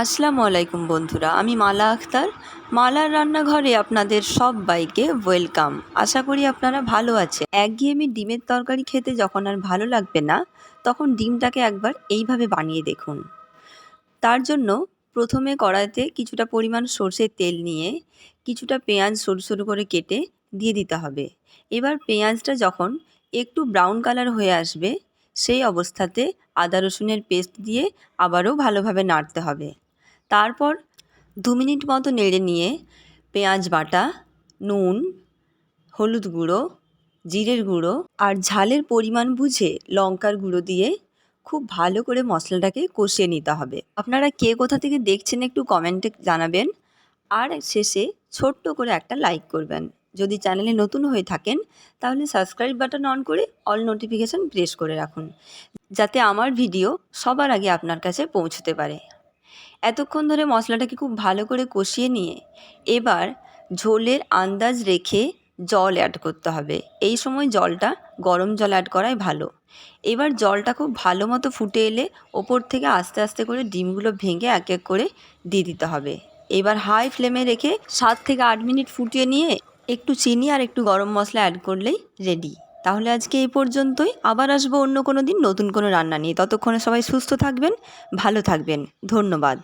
আসসালামু আলাইকুম বন্ধুরা, আমি মালা আক্তার। মালার রান্নাঘরে আপনাদের সবাইকে ওয়েলকাম। আশা করি আপনারা ভালো আছেন। একঘেয়েমি ডিমের তরকারি খেতে যখন আর ভালো লাগবে না, তখন ডিমটাকে একবার এইভাবে বানিয়ে দেখুন। তার জন্য প্রথমে কড়াইতে কিছুটা পরিমাণ সরষের তেল নিয়ে কিছুটা পেঁয়াজ সরু সরু করে কেটে দিয়ে দিতে হবে। এবার পেঁয়াজটা যখন একটু ব্রাউন কালার হয়ে আসবে, সেই অবস্থাতে আদা রসুনের পেস্ট দিয়ে আবারও ভালোভাবে নাড়তে হবে। তারপর 2 মিনিট মতো নেড়ে নিয়ে পেঁয়াজ বাটা, নুন, হলুদ গুঁড়ো, জিরের গুঁড়ো আর ঝালের পরিমাণ বুঝে লঙ্কার গুঁড়ো দিয়ে খুব ভালো করে মশলাটাকে কষিয়ে নিতে হবে। আপনারা কে কোথা থেকে দেখছেন একটু কমেন্টে জানাবেন, আর শেষে ছোট্ট করে একটা লাইক করবেন। যদি চ্যানেলে নতুন হয়ে থাকেন তাহলে সাবস্ক্রাইব বাটন অন করে অল নোটিফিকেশান প্রেস করে রাখুন, যাতে আমার ভিডিও সবার আগে আপনার কাছে পৌঁছতে পারে। এতক্ষণ ধরে মশলাটাকে খুব ভালো করে কষিয়ে নিয়ে এবার ঝোলের আন্দাজ রেখে জল অ্যাড করতে হবে। এই সময় জলটা গরম জল অ্যাড করাই ভালো। এবার জলটা খুব ভালো মতো ফুটে এলে ওপর থেকে আস্তে আস্তে করে ডিমগুলো ভেঙে এক এক করে দিয়ে দিতে হবে। এবার হাই ফ্লেমে রেখে 7 থেকে 8 মিনিট ফুটিয়ে নিয়ে একটু চিনি আর একটু গরম মশলা অ্যাড করলেই রেডি। তাহলে আজকে এই পর্যন্তই। আবার আসবো অন্য কোনো দিন নতুন কোনো রান্না নিয়ে। ততক্ষণে সবাই সুস্থ থাকবেন, ভালো থাকবেন। ধন্যবাদ।